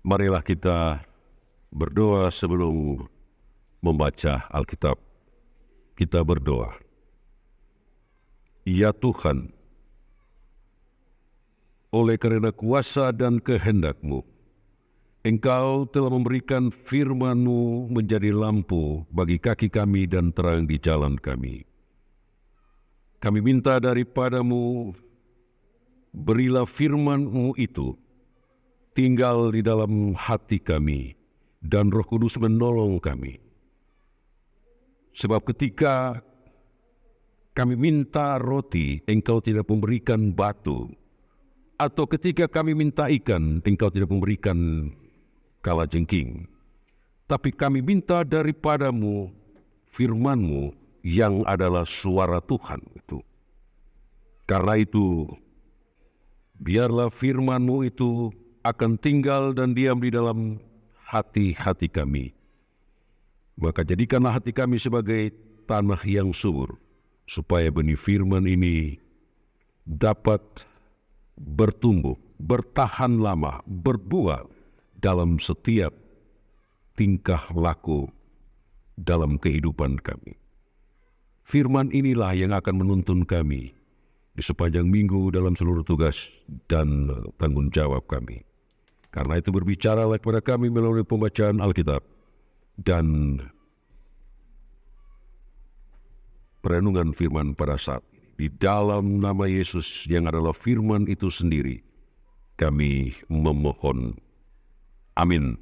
Marilah kita berdoa sebelum membaca Alkitab. Kita berdoa. Ya Tuhan, oleh karena kuasa dan kehendak-Mu, Engkau telah memberikan firman-Mu menjadi lampu bagi kaki kami dan terang di jalan kami. Kami minta daripada-Mu, berilah firman-Mu itu tinggal di dalam hati kami, dan Roh Kudus menolong kami. Sebab ketika kami minta roti, Engkau tidak memberikan batu. Atau ketika kami minta ikan, Engkau tidak memberikan kalajengking. Tapi kami minta daripada-Mu firman-Mu yang adalah suara Tuhan itu. Karena itu, biarlah firman-Mu itu akan tinggal dan diam di dalam hati-hati kami. Maka jadikanlah hati kami sebagai tanah yang subur, supaya benih firman ini dapat bertumbuh, bertahan lama, berbuah dalam setiap tingkah laku dalam kehidupan kami. Firman inilah yang akan menuntun kami di sepanjang minggu dalam seluruh tugas dan tanggung jawab kami. Karena itu berbicaralah kepada kami melalui pembacaan Alkitab dan perenungan firman pada saat ini. Di dalam nama Yesus yang adalah firman itu sendiri, kami memohon. Amin.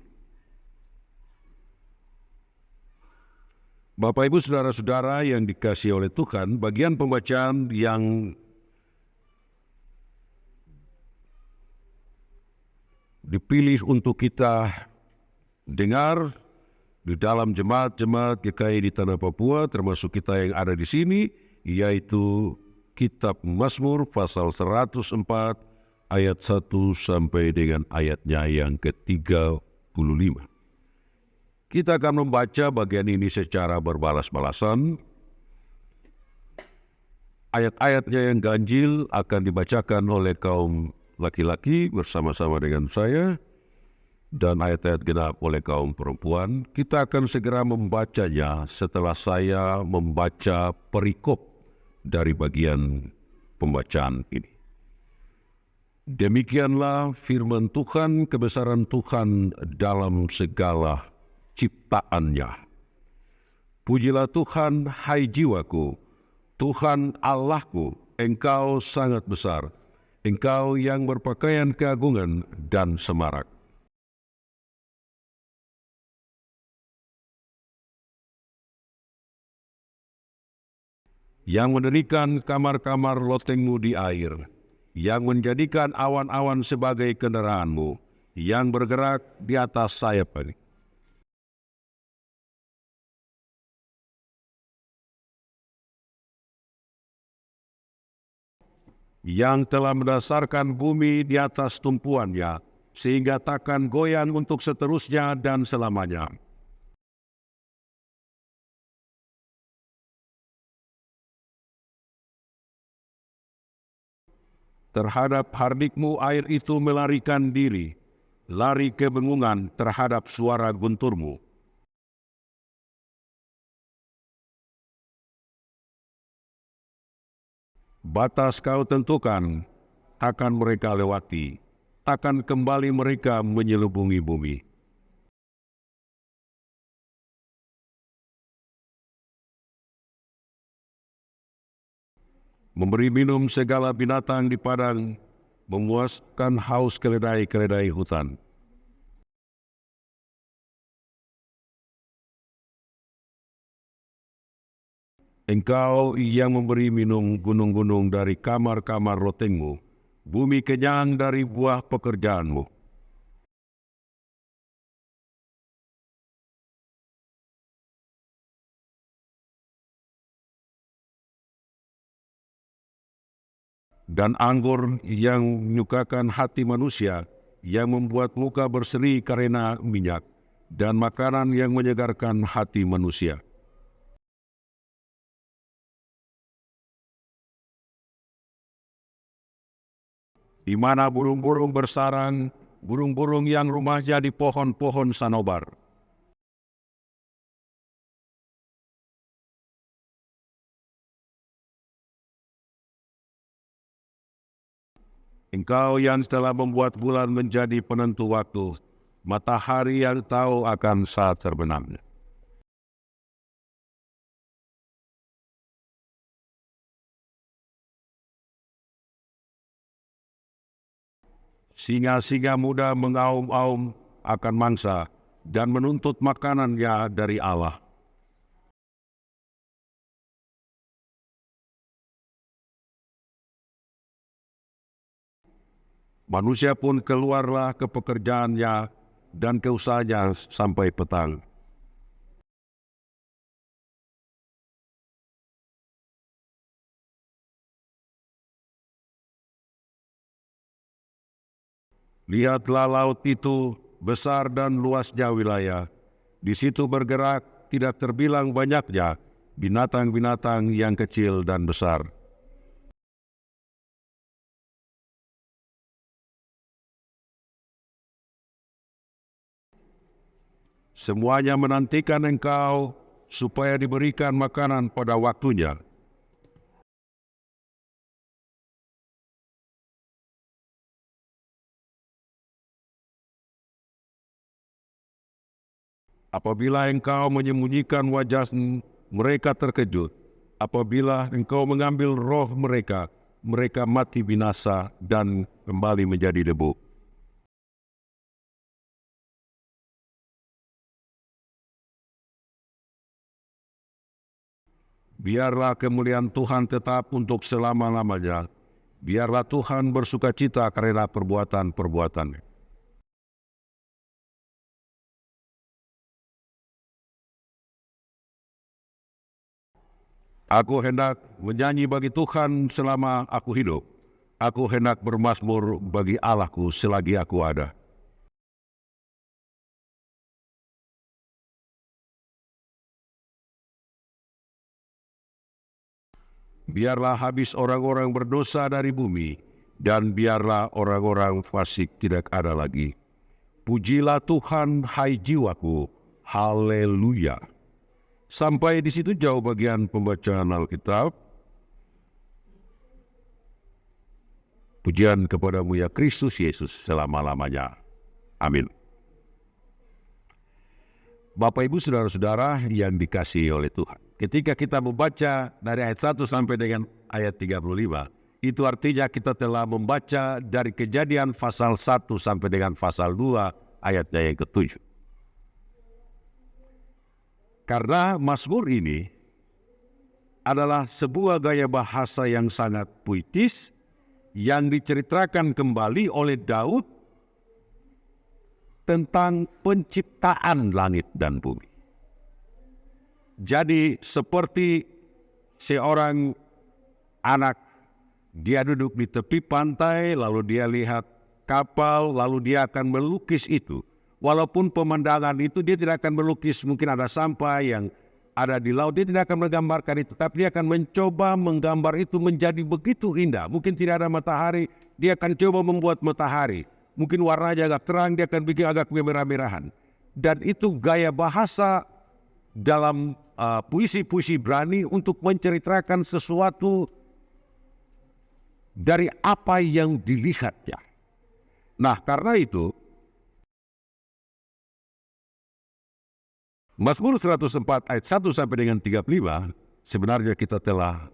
Bapak, Ibu, Saudara-saudara yang dikasihi oleh Tuhan, bagian pembacaan yang dipilih untuk kita dengar di dalam jemaat-jemaat GKI di Tanah Papua, termasuk kita yang ada di sini, yaitu Kitab Mazmur pasal 104 ayat 1 sampai dengan ayatnya yang ke-35. Kita akan membaca bagian ini secara berbalas-balasan. Ayat-ayatnya yang ganjil akan dibacakan oleh kaum laki-laki bersama-sama dengan saya, dan ayat-ayat genap oleh kaum perempuan. Kita akan segera membacanya setelah saya membaca perikop dari bagian pembacaan ini. Demikianlah firman Tuhan, kebesaran Tuhan dalam segala ciptaannya. Pujilah Tuhan, hai jiwaku, Tuhan Allahku, Engkau sangat besar, Engkau yang berpakaian keagungan dan semarak. Yang mendirikan kamar-kamar lotengmu di air, yang menjadikan awan-awan sebagai kendaraanmu, yang bergerak di atas sayap angin. Yang telah mendasarkan bumi di atas tumpuannya, sehingga takkan goyang untuk seterusnya dan selamanya. Terhadap hardikmu air itu melarikan diri, lari kebengungan terhadap suara gunturmu. Batas kau tentukan, takkan mereka lewati, takkan kembali mereka menyelubungi bumi. Memberi minum segala binatang di padang, memuaskan haus keledai-keledai hutan. Engkau yang memberi minum gunung-gunung dari kamar-kamar lotengmu, bumi kenyang dari buah pekerjaanmu. Dan anggur yang menyukakan hati manusia, yang membuat muka berseri karena minyak, dan makanan yang menyegarkan hati manusia. Di mana burung-burung bersarang, burung-burung yang rumahnya di pohon-pohon sanobar. Engkau yang telah membuat bulan menjadi penentu waktu, matahari yang tahu akan saat terbenamnya. Singa-singa muda mengaum-aum akan mangsa dan menuntut makanannya dari Allah. Manusia pun keluarlah ke pekerjaannya dan ke usahanya sampai petang. Lihatlah laut itu besar dan luasnya wilayah. Di situ bergerak tidak terbilang banyaknya binatang-binatang yang kecil dan besar. Semuanya menantikan engkau supaya diberikan makanan pada waktunya. Apabila engkau menyembunyikan wajahmu, mereka terkejut. Apabila engkau mengambil roh mereka, mereka mati binasa dan kembali menjadi debu. Biarlah kemuliaan Tuhan tetap untuk selama-lamanya. Biarlah Tuhan bersukacita karena perbuatan-perbuatan-Nya. Aku hendak menyanyi bagi Tuhan selama aku hidup. Aku hendak bermazmur bagi Allahku selagi aku ada. Biarlah habis orang-orang berdosa dari bumi, dan biarlah orang-orang fasik tidak ada lagi. Pujilah Tuhan, hai jiwaku. Haleluya. Sampai di situ jauh bagian pembacaan Alkitab. Pujian kepadamu ya Kristus Yesus selama-lamanya. Amin. Bapak Ibu Saudara-saudara yang dikasihi oleh Tuhan. Ketika kita membaca dari ayat 1 sampai dengan ayat 35, itu artinya kita telah membaca dari Kejadian pasal 1 sampai dengan pasal 2 ayatnya yang ke-7. Karena Mazmur ini adalah sebuah gaya bahasa yang sangat puitis yang diceritakan kembali oleh Daud tentang penciptaan langit dan bumi. Jadi seperti seorang anak, dia duduk di tepi pantai, lalu dia lihat kapal, lalu dia akan melukis itu. Walaupun pemandangan itu dia tidak akan melukis, mungkin ada sampah yang ada di laut, dia tidak akan menggambarkan itu. Tapi dia akan mencoba menggambar itu menjadi begitu indah. Mungkin tidak ada matahari, dia akan coba membuat matahari. Mungkin warnanya agak terang, dia akan bikin agak merah-merahan. Dan itu gaya bahasa dalam puisi-puisi Ibrani untuk menceritakan sesuatu dari apa yang dilihatnya. Nah, karena itu Mazmur 104 ayat 1 sampai dengan 35 sebenarnya kita telah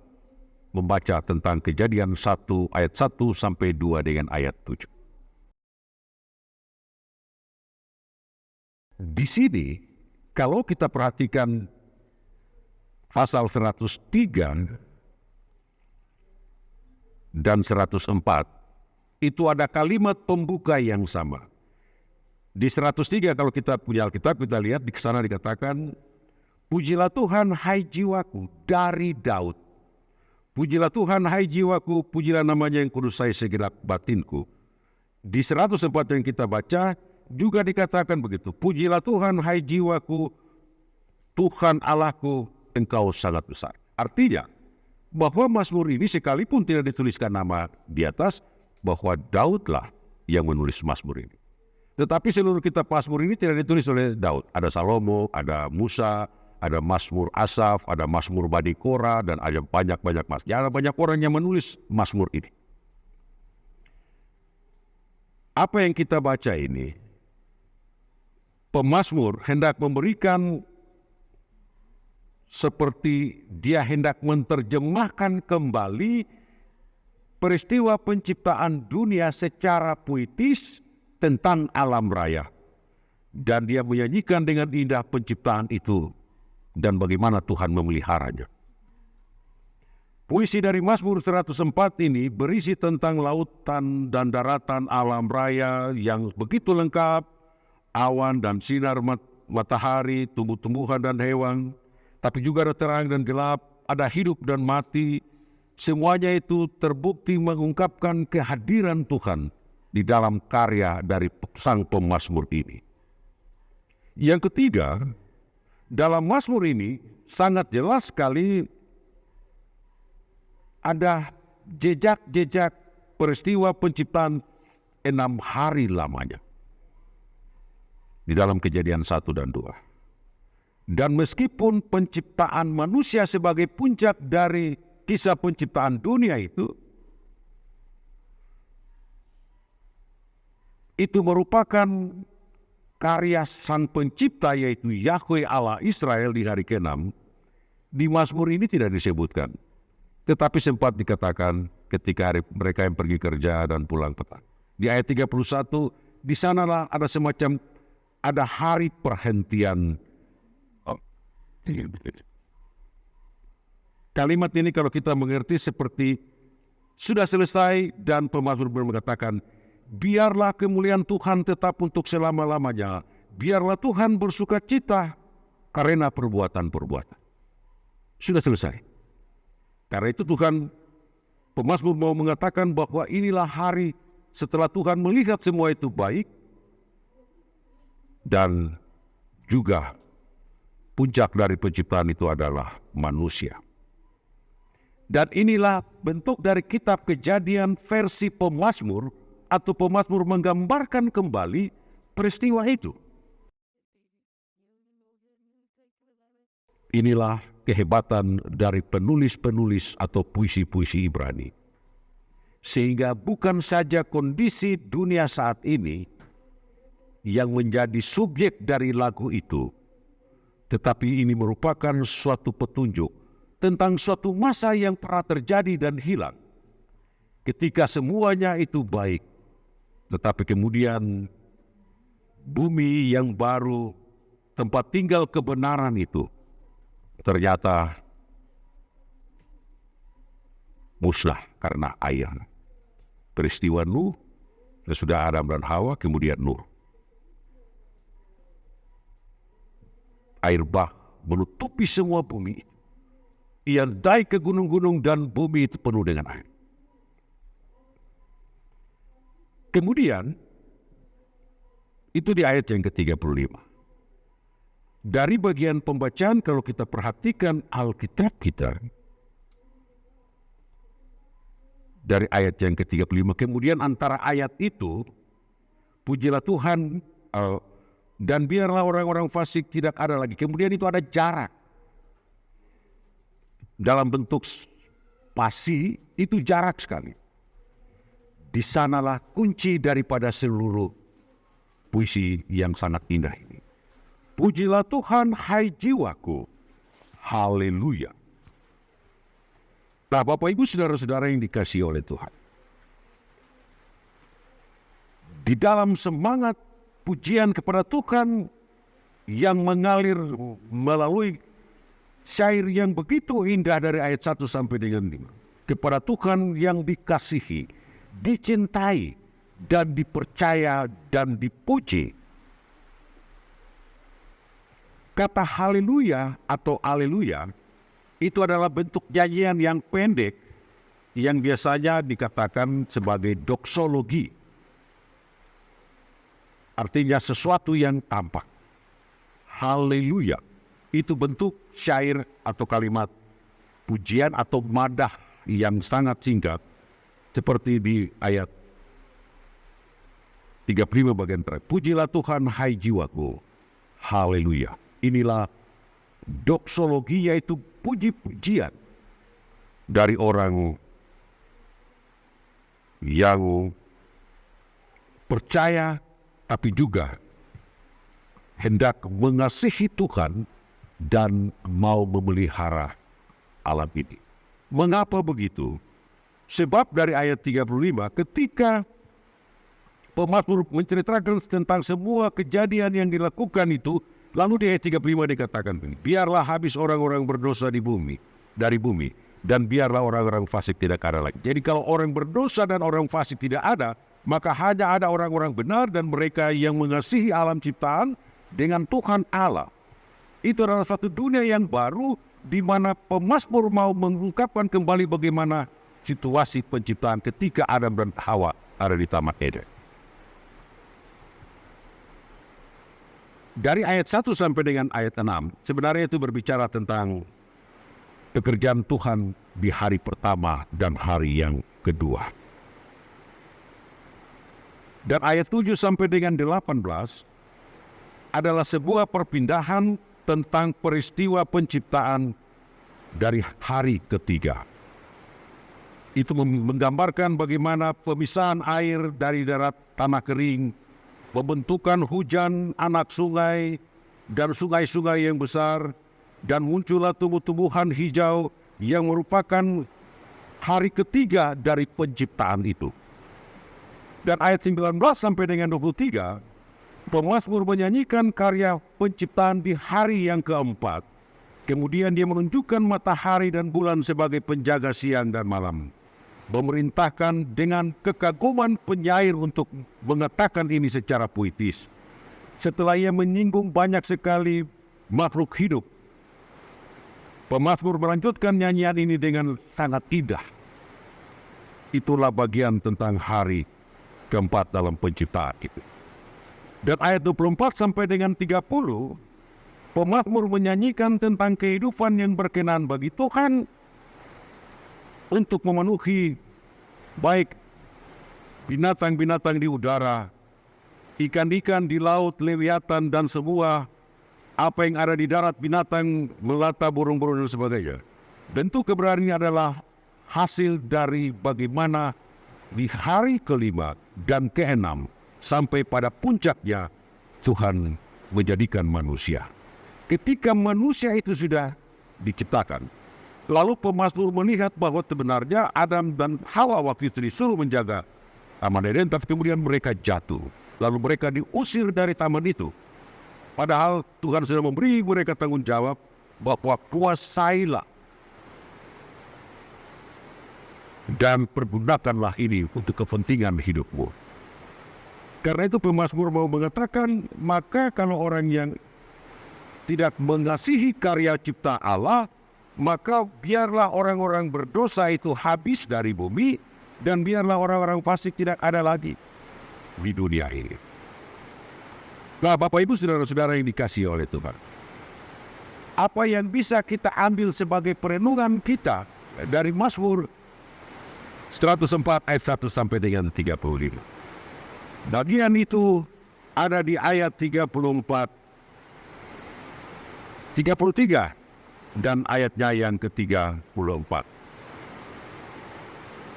membaca tentang Kejadian 1 ayat 1 sampai 2 dengan ayat 7. Di sini kalau kita perhatikan pasal 103 dan 104 itu ada kalimat pembuka yang sama. Di 103 kalau kita punya Alkitab, kita lihat di sana dikatakan, pujilah Tuhan hai jiwaku, dari Daud. Pujilah Tuhan hai jiwaku, pujilah namanya yang kudus saya segenap batinku. Di 104 yang kita baca juga dikatakan begitu. Pujilah Tuhan hai jiwaku, Tuhan Allahku, engkau sangat besar. Artinya bahwa Mazmur ini sekalipun tidak dituliskan nama di atas, bahwa Daudlah yang menulis Mazmur ini. Tetapi seluruh kitab Mazmur ini tidak ditulis oleh Daud. Ada Salomo, ada Musa, ada Mazmur Asaf, ada Mazmur Bani Korah, dan ada banyak-banyak Mazmur. Ada banyak orang yang menulis Mazmur ini. Apa yang kita baca ini, pemazmur hendak memberikan seperti dia hendak menerjemahkan kembali peristiwa penciptaan dunia secara puitis tentang alam raya. Dan dia menyanyikan dengan indah penciptaan itu dan bagaimana Tuhan memeliharanya. Puisi dari Mazmur 104 ini berisi tentang lautan dan daratan alam raya yang begitu lengkap, awan dan sinar matahari, tumbuh-tumbuhan dan hewan, tapi juga ada terang dan gelap, ada hidup dan mati. Semuanya itu terbukti mengungkapkan kehadiran Tuhan di dalam karya dari sang pemazmur ini. Yang ketiga, dalam Mazmur ini sangat jelas sekali ada jejak-jejak peristiwa penciptaan 6 hari lamanya di dalam Kejadian 1 dan 2. Dan meskipun penciptaan manusia sebagai puncak dari kisah penciptaan dunia itu merupakan karya sang pencipta, yaitu Yahweh Allah Israel di hari ke-6, di Mazmur ini tidak disebutkan. Tetapi sempat dikatakan ketika mereka yang pergi kerja dan pulang petang. Di ayat 31, di sanalah ada semacam ada hari perhentian. Kalimat ini kalau kita mengerti seperti sudah selesai, dan pemazmur mengatakan, biarlah kemuliaan Tuhan tetap untuk selama-lamanya. Biarlah Tuhan bersuka cita karena perbuatan-perbuatan. Sudah selesai. Karena itu pemazmur mau mengatakan bahwa inilah hari setelah Tuhan melihat semua itu baik, dan juga puncak dari penciptaan itu adalah manusia. Dan inilah bentuk dari kitab Kejadian versi pemazmur, atau pemazmur menggambarkan kembali peristiwa itu. Inilah kehebatan dari penulis-penulis atau puisi-puisi Ibrani. Sehingga bukan saja kondisi dunia saat ini yang menjadi subjek dari lagu itu, tetapi ini merupakan suatu petunjuk tentang suatu masa yang pernah terjadi dan hilang. Ketika semuanya itu baik, tetapi kemudian bumi yang baru, tempat tinggal kebenaran itu, ternyata musnah karena air. Peristiwa Nuh, sesudah Adam dan Hawa, kemudian Nuh. Air bah menutupi semua bumi. Ia naik ke gunung-gunung dan bumi itu penuh dengan air. Kemudian, itu di ayat yang ke-35. Dari bagian pembacaan kalau kita perhatikan Alkitab kita, dari ayat yang ke-35, kemudian antara ayat itu, pujilah Tuhan, dan biarlah orang-orang fasik tidak ada lagi. Kemudian itu ada jarak. Dalam bentuk spasi, itu jarak sekali. Di sanalah kunci daripada seluruh puisi yang sangat indah ini. Pujilah Tuhan, hai jiwaku. Haleluya. Nah, Bapak Ibu saudara-saudara yang dikasihi oleh Tuhan, di dalam semangat pujian kepada Tuhan yang mengalir melalui syair yang begitu indah dari ayat 1 sampai dengan 5. Kepada Tuhan yang dikasihi, dicintai, dan dipercaya dan dipuji. Kata haleluya atau aleluya itu adalah bentuk nyanyian yang pendek yang biasanya dikatakan sebagai doksologi. Artinya sesuatu yang tampak. Haleluya itu bentuk syair atau kalimat pujian atau madah yang sangat singkat seperti di ayat 35 bagian terakhir. Pujilah Tuhan hai jiwaku. Haleluya. Inilah doksologi, yaitu puji-pujian dari orang yang percaya tapi juga hendak mengasihi Tuhan dan mau memelihara alam ini. Mengapa begitu? Sebab dari ayat 35 ketika pemazmur menceritakan tentang semua kejadian yang dilakukan itu, lalu di ayat 35 dikatakan begini, biarlah habis orang-orang berdosa dari bumi, dan biarlah orang-orang fasik tidak ada lagi. Jadi kalau orang berdosa dan orang fasik tidak ada, maka hanya ada orang-orang benar dan mereka yang mengasihi alam ciptaan dengan Tuhan Allah. Itu adalah satu dunia yang baru di mana pemazmur mau mengungkapkan kembali bagaimana situasi penciptaan ketika Adam dan Hawa ada di Taman Eden. Dari ayat 1 sampai dengan ayat 6, sebenarnya itu berbicara tentang pekerjaan Tuhan di hari pertama dan hari yang kedua. Dan ayat 7 sampai dengan 18 adalah sebuah perpindahan tentang peristiwa penciptaan dari hari ketiga. Itu menggambarkan bagaimana pemisahan air dari darat tanah kering, pembentukan hujan anak sungai dan sungai-sungai yang besar, dan muncullah tumbuh-tumbuhan hijau yang merupakan hari ketiga dari penciptaan itu. Dan ayat 19 sampai dengan 23, pemazmur menyanyikan karya penciptaan di hari yang keempat. Kemudian dia menunjukkan matahari dan bulan sebagai penjaga siang dan malam. Memerintahkan dengan kekaguman penyair untuk mengatakan ini secara puitis. Setelah ia menyinggung banyak sekali makhluk hidup, pemazmur melanjutkan nyanyian ini dengan sangat indah. Itulah bagian tentang hari keempat dalam penciptaan itu. Dan ayat 24 sampai dengan 30, pemazmur menyanyikan tentang kehidupan yang berkenan bagi Tuhan untuk memenuhi baik binatang-binatang di udara, ikan-ikan di laut, lewiatan, dan semua apa yang ada di darat, binatang, melata, burung-burung, dan sebagainya. Tentu kebenaran ini adalah hasil dari bagaimana di hari kelima dan keenam sampai pada puncaknya Tuhan menjadikan manusia. Ketika manusia itu sudah diciptakan, lalu pemazmur melihat bahwa sebenarnya Adam dan Hawa waktu itu disuruh menjaga Taman Eden, tapi kemudian mereka jatuh. Lalu mereka diusir dari taman itu. Padahal Tuhan sudah memberi mereka tanggung jawab bahwa kuasailah dan pergunakanlah ini untuk kepentingan hidupmu. Karena itu pemazmur mau mengatakan, maka kalau orang yang tidak mengasihi karya cipta Allah, maka biarlah orang-orang berdosa itu habis dari bumi, dan biarlah orang-orang fasik tidak ada lagi di dunia ini. Nah, Bapak Ibu saudara-saudara yang dikasihi oleh Tuhan, apa yang bisa kita ambil sebagai perenungan kita dari Mazmur 104 ayat 1 sampai dengan 35. Bagian itu ada di ayat 34, 33 dan ayatnya yang ke-34.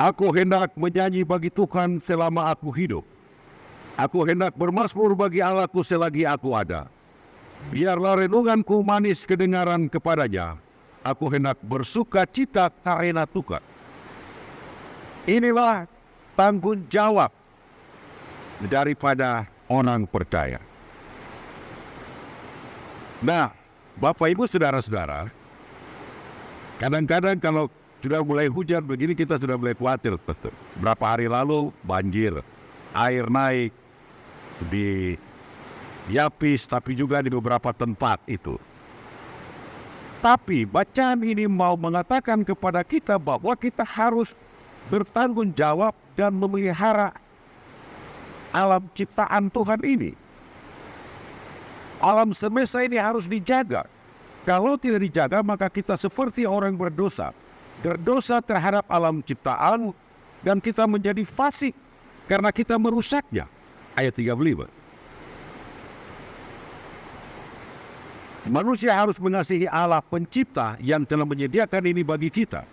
Aku hendak menyanyi bagi Tuhan selama aku hidup. Aku hendak bermazmur bagi Allahku selagi aku ada. Biarlah renunganku manis kedengaran kepadanya. Aku hendak bersuka cita karena Tuhan. Inilah tanggung jawab daripada orang percaya. Nah, Bapak Ibu saudara-saudara, kadang-kadang kalau sudah mulai hujan begini kita sudah mulai khawatir. Berapa hari lalu banjir, air naik di Yapis, tapi juga di beberapa tempat itu. Tapi bacaan ini mau mengatakan kepada kita bahwa kita harus bertanggung jawab dan memelihara alam ciptaan Tuhan ini. Alam semesta ini harus dijaga. Kalau tidak dijaga, maka kita seperti orang berdosa. Berdosa terhadap alam ciptaan, dan kita menjadi fasik karena kita merusaknya. ayat 35. Manusia harus mengasihi Allah pencipta yang telah menyediakan ini bagi kita.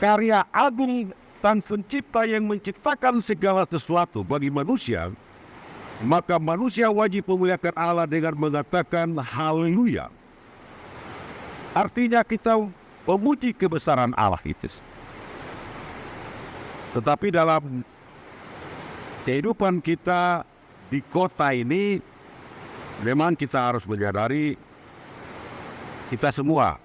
Karya agung dan pencipta yang menciptakan segala sesuatu bagi manusia, maka manusia wajib memuliakan Allah dengan mengatakan haleluya. Artinya kita memuji kebesaran Allah itu. Tetapi dalam kehidupan kita di kota ini, memang kita harus menyadari kita semua.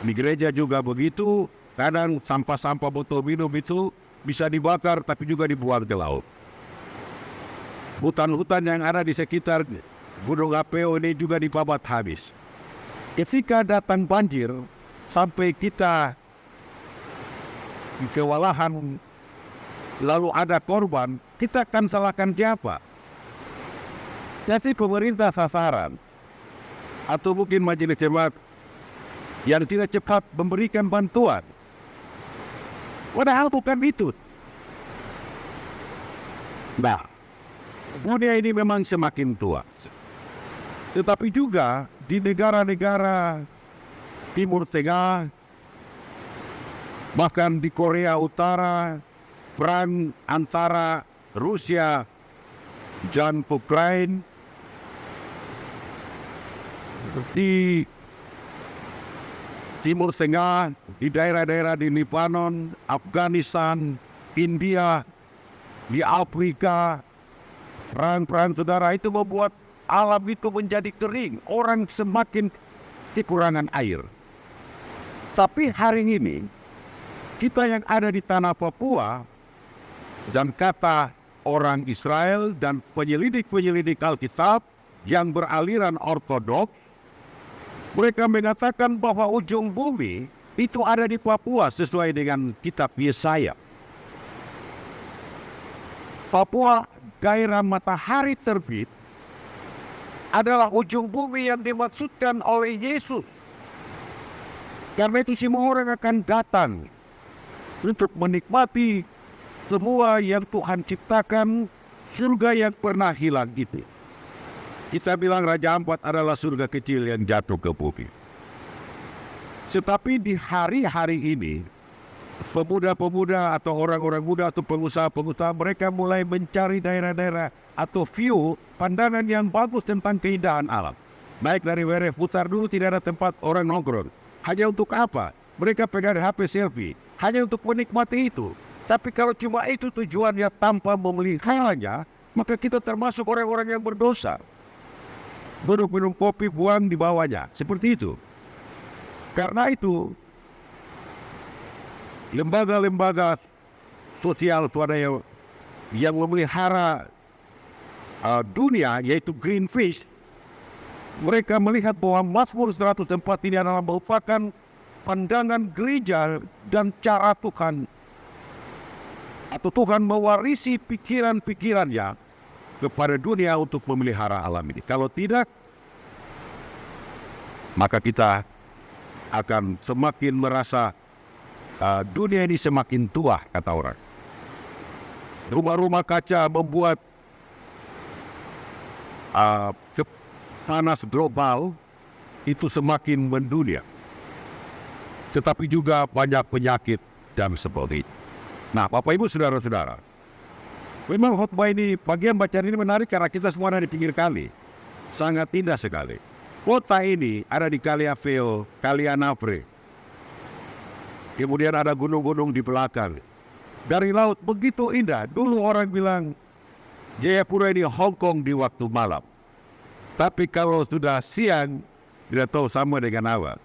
Di gereja juga begitu, kadang sampah-sampah botol minum itu bisa dibakar tapi juga dibuang ke laut. Hutan-hutan yang ada di sekitar Gunung Apeo ini juga dibabat habis. Ketika datang banjir, sampai kita kewalahan, lalu ada korban, kita akan salahkan siapa? Jadi pemerintah sasaran, atau mungkin majelis jemaat yang tidak cepat memberikan bantuan. Padahal bukan itu. Nah, dunia ini memang semakin tua. Tetapi juga di negara-negara Timur Tengah, bahkan di Korea Utara, perang antara Rusia dan Ukraina, di Timur Tengah, di daerah-daerah di Lebanon, Afghanistan, India, di Afrika, perang-perang saudara itu membuat alam itu menjadi kering. Orang semakin kekurangan air. Tapi hari ini, kita yang ada di tanah Papua, dan kata orang Israel dan penyelidik-penyelidik Alkitab yang beraliran ortodoks, mereka mengatakan bahwa ujung bumi itu ada di Papua sesuai dengan kitab Yesaya. Papua, daerah matahari terbit, adalah ujung bumi yang dimaksudkan oleh Yesus. Karena itu semua orang akan datang untuk menikmati semua yang Tuhan ciptakan, surga yang pernah hilang itu. Kita bilang Raja Ampat adalah surga kecil yang jatuh ke bumi. Tetapi di hari-hari ini, pemuda-pemuda atau orang-orang muda atau pengusaha-pengusaha, mereka mulai mencari daerah-daerah atau view, pandangan yang bagus tentang keindahan alam. Baik dari WRF Putar dulu tidak ada tempat orang nongkrong. Hanya untuk apa? Mereka pegang HP selfie. Hanya untuk menikmati itu. Tapi kalau cuma itu tujuannya tanpa memeliharanya, maka kita termasuk orang-orang yang berdosa. Duduk minum kopi, buang di bawahnya. Seperti itu. Karena itu, lembaga-lembaga sosial swadaya yang memelihara dunia, yaitu Greenpeace, mereka melihat bahwa Mazmur 104 ini adalah merupakan pandangan gereja dan cara Tuhan, atau Tuhan mewarisi pikiran-pikirannya kepada dunia untuk memelihara alam ini. Kalau tidak, maka kita akan semakin merasa dunia ini semakin tua, kata orang. Rumah-rumah kaca membuat panas global itu semakin mendunia. Tetapi juga banyak penyakit dan sebagainya. Nah, Bapak Ibu Saudara-saudara, memang khotbah ini, bagian bacaan ini menarik karena kita semua ada di pinggir kali. Sangat indah sekali. Kota ini ada di Kali Aveo, Kali Anapre. Kemudian ada gunung-gunung di belakang. Dari laut begitu indah. Dulu orang bilang Jayapura ini Hong Kong di waktu malam. Tapi kalau sudah siang, tidak tahu sama dengan awal.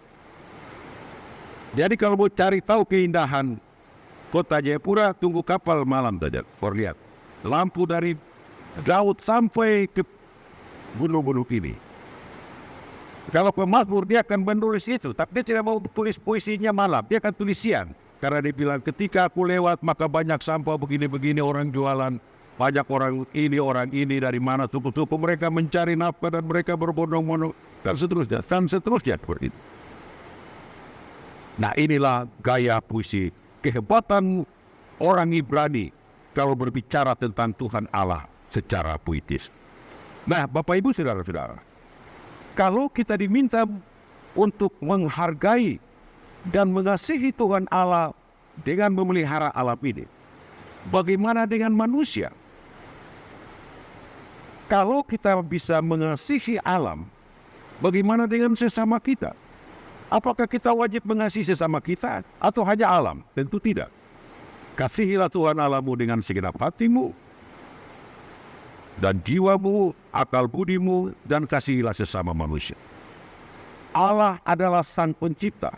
Jadi kalau mau cari tahu keindahan kota Jayapura, tunggu kapal malam saja. Lihat. Lampu dari laut sampai ke gunung-gunung ini. Kalau pemazmur dia akan menulis itu, tapi dia tidak mau tulis puisinya malam, dia akan tulis siang. Karena dia bilang ketika aku lewat maka banyak sampah begini-begini, orang jualan, banyak orang ini dari mana tuku-tuku, mereka mencari nafkah dan mereka berbondong-bondong dan seterusnya seperti itu. Nah, inilah gaya puisi kehebatan orang Ibrani kalau berbicara tentang Tuhan Allah secara puitis. Nah, Bapak Ibu Saudara-saudara, kalau kita diminta untuk menghargai dan mengasihi Tuhan Allah dengan memelihara alam ini, bagaimana dengan manusia? Kalau kita bisa mengasihi alam, bagaimana dengan sesama kita? Apakah kita wajib mengasihi sesama kita atau hanya alam? Tentu tidak. Kasihilah Tuhan Allahmu dengan segenap hatimu dan jiwamu, akal budimu, dan kasihilah sesama manusia. Allah adalah Sang Pencipta.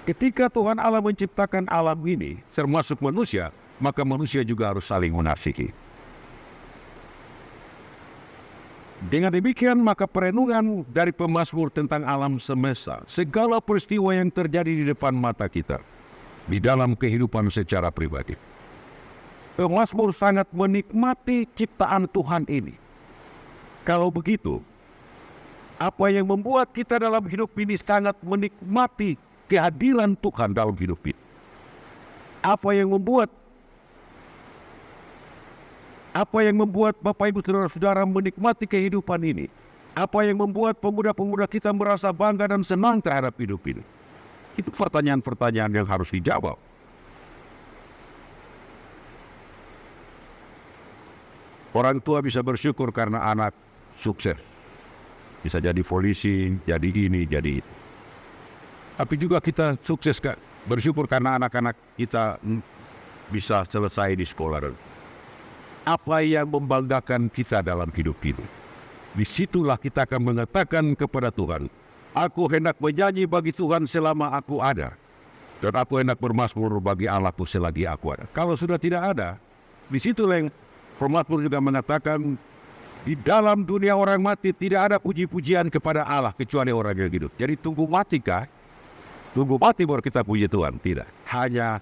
Ketika Tuhan Allah menciptakan alam ini, termasuk manusia, maka manusia juga harus saling mengasihi. Dengan demikian, maka perenungan dari pemazmur tentang alam semesta, segala peristiwa yang terjadi di depan mata kita, di dalam kehidupan secara pribadi. Pemazmur sangat menikmati ciptaan Tuhan ini. Kalau begitu, apa yang membuat kita dalam hidup ini sangat menikmati kehadiran Tuhan dalam hidup ini? Apa yang membuat Bapak Ibu Saudara-saudara menikmati kehidupan ini? Apa yang membuat pemuda-pemuda kita merasa bangga dan senang terhadap hidup ini? Itu pertanyaan-pertanyaan yang harus dijawab. Orang tua bisa bersyukur karena anak sukses. Bisa jadi polisi, jadi ini, jadi itu. Tapi juga kita sukses, bersyukur karena anak-anak kita bisa selesai di sekolah. Apa yang membanggakan kita dalam hidup ini? Disitulah kita akan mengatakan kepada Tuhan, aku hendak menyanyi bagi Tuhan selama aku ada, dan aku hendak bermazmur bagi Allahku selagi aku ada. Kalau sudah tidak ada, disitulah yang pemazmur juga mengatakan, di dalam dunia orang mati tidak ada puji-pujian kepada Allah kecuali orang yang hidup. Jadi tunggu mati kah? Tunggu mati baru kita puji Tuhan? Tidak. Hanya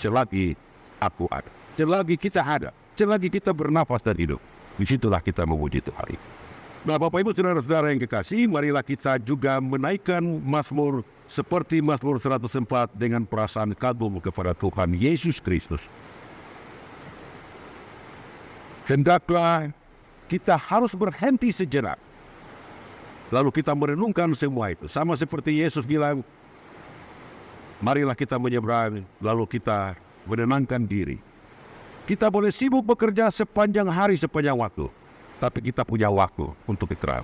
selagi aku ada. Selagi kita ada. Selagi kita bernafas dan hidup, disitulah kita memuji Tuhan. Nah, Bapak Ibu Saudara-saudara yang kekasih, marilah kita juga menaikkan mazmur seperti Mazmur 104 dengan perasaan kagum kepada Tuhan Yesus Kristus. Hendaklah kita harus berhenti sejenak, lalu kita merenungkan semua itu. Sama seperti Yesus bilang, marilah kita menyeberang, lalu kita menenangkan diri. Kita boleh sibuk bekerja sepanjang hari, sepanjang waktu, tapi kita punya waktu untuk istirahat.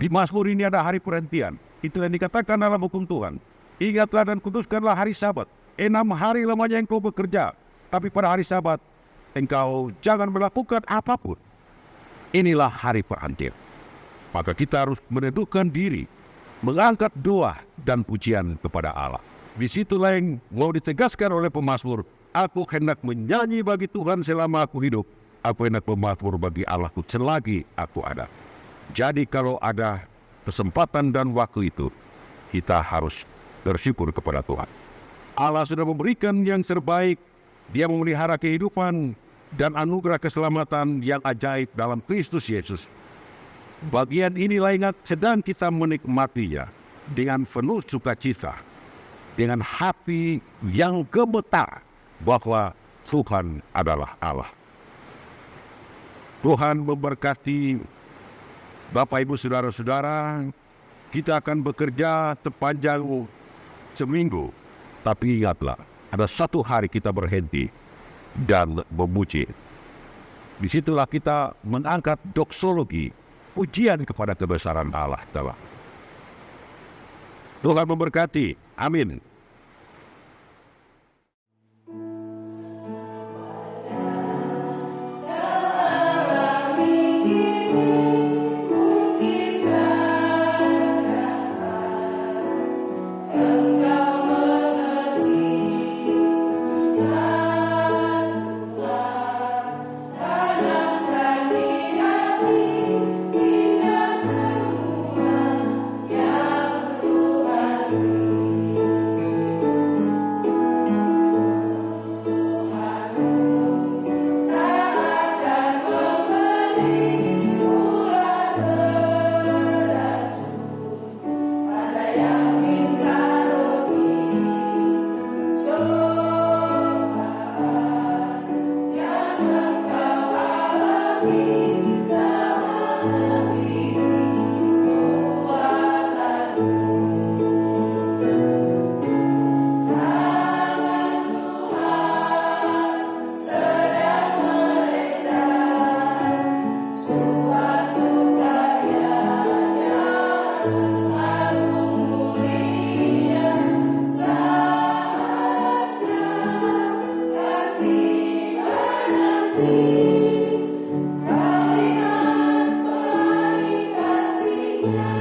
Di Mazmur ini ada hari perhentian. Itu yang dikatakan dalam hukum Tuhan. Ingatlah dan kuduskanlah hari Sabat. 6 hari lamanya engkau bekerja, tapi pada hari Sabat engkau jangan melakukan apapun. Inilah hari perhentian. Maka kita harus meneduhkan diri, mengangkat doa dan pujian kepada Allah. Disitulah yang mau ditegaskan oleh pemazmur. Aku hendak menyanyi bagi Tuhan selama aku hidup. Aku hendak bermazmur bagi Allahku selagi aku ada. Jadi kalau ada kesempatan dan waktu itu, kita harus bersyukur kepada Tuhan. Allah sudah memberikan yang terbaik. Dia memelihara kehidupan dan anugerah keselamatan yang ajaib dalam Kristus Yesus. Bagian inilah ingat sedang kita menikmatinya dengan penuh sukacita, dengan hati yang gemetar bahwa Tuhan adalah Allah. Tuhan memberkati Bapak Ibu Saudara-saudara. Kita akan bekerja sepanjang seminggu, tapi ingatlah, ada satu hari kita berhenti dan memuji. Disitulah kita mengangkat doksologi, pujian kepada kebesaran Allah. Tuhan memberkati. Amin. Kami akan beri kasih-Nya.